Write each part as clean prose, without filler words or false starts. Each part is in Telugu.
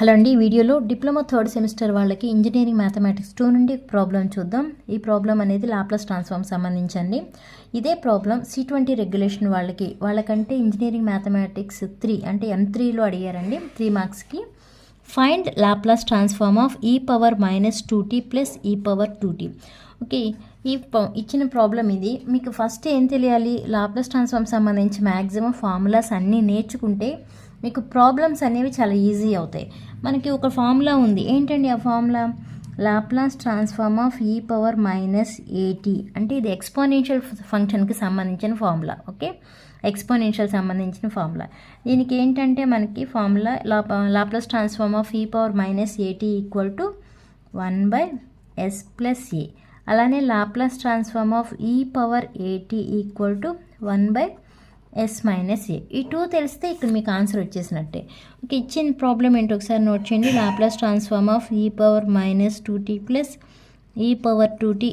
హలో అండి, ఈ వీడియోలో డిప్లొమా థర్డ్ సెమిస్టర్ వాళ్ళకి ఇంజనీరింగ్ మ్యాథమెటిక్స్ 2 నుండి ప్రాబ్లం చూద్దాం. ఈ ప్రాబ్లం అనేది లాప్లాస్ ట్రాన్స్ఫార్మ్ సంబంధించండి. ఇదే ప్రాబ్లం C20 రెగ్యులేషన్ వాళ్ళకంటే ఇంజనీరింగ్ మ్యాథమెటిక్స్ 3 అంటే M3లో అడిగారండి 3 మార్క్స్కి. Find Laplace transform of e⁻−2t plus e⁻2t. Okay, ఇచ్చిన ప్రాబ్లం ఇది. మీకు ఫస్ట్ ఏం తెలియాలి, లాప్లాస్ ట్రాన్స్ఫార్మ్ సంబంధించి మ్యాక్సిమం ఫార్ములాస్ అన్నీ నేర్చుకుంటే మీకు ప్రాబ్లమ్స్ అనేవి చాలా ఈజీ అవుతాయి. మనకి ఒక ఫార్ములా ఉంది, ఏంటండి ఆ formula? Laplace transform of e⁻−at అంటే ఇది ఎక్స్పోనెన్షియల్ ఫంక్షన్కి సంబంధించిన ఫార్ములా. ఓకే, ఎక్స్పోనెన్షియల్ సంబంధించిన ఫార్ములా. దీనికి ఏంటంటే మనకి formula Laplace transform of e⁻−at equal to 1/s plus a. అలానే Laplace transform of e⁻at equal to 1/s minus a. ఈ 2 తెలిస్తే ఇక్కడ మీకు ఆన్సర్ వచ్చేసినట్టే. ఓకే, ఇచ్చిన ప్రాబ్లం ఏంటో ఒకసారి నోట్ చేయండి. Laplace transform of e⁻−2t plus e⁻2t.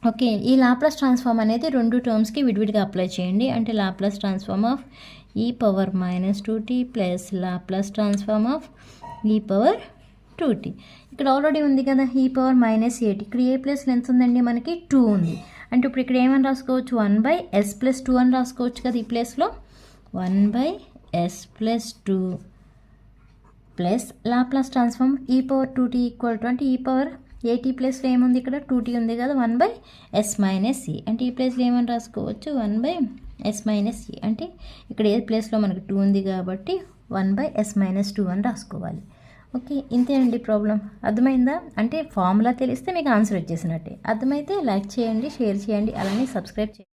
Okay, ఈ లాప్లాస్ ట్రాన్స్ఫార్మ్ అనేది రెండు టర్మ్స్కి విడివిడిగా అప్లై చేయండి. అంటే Laplace transform of e⁻−2t plus Laplace transform of e⁻2t. ఇక్కడ ఆల్రెడీ ఉంది కదా e⁻−at. ఇక్కడ ఏ ప్లేస్లో ఎంత ఉందండి? మనకి 2 ఉంది. అంటే ఇప్పుడు ఇక్కడ ఏమని రాసుకోవచ్చు? 1/s ప్లస్ 2 అని రాసుకోవచ్చు కదా. ఈ ప్లేస్లో 1/s plus 2 plus Laplace transform e⁻2t equal to, అంటే e⁻at ప్లేస్లో ఏముంది? ఇక్కడ 2t ఉంది కదా, 1/s మైనస్ e. అంటే ఈ ప్లేస్లో ఏమని రాసుకోవచ్చు? 1/s minus e. అంటే ఇక్కడ ఏ ప్లేస్లో మనకి 2 ఉంది కాబట్టి 1/s మైనస్ 2 అని రాసుకోవాలి. ఓకే, ఇంతేనండి ప్రాబ్లం. అర్థమైందా? అంటే ఫార్ములా తెలిస్తే మీకు ఆన్సర్ వచ్చేసినట్టే. అర్థమైతే లైక్ చేయండి, షేర్ చేయండి, అలానే సబ్స్క్రైబ్ చేయండి.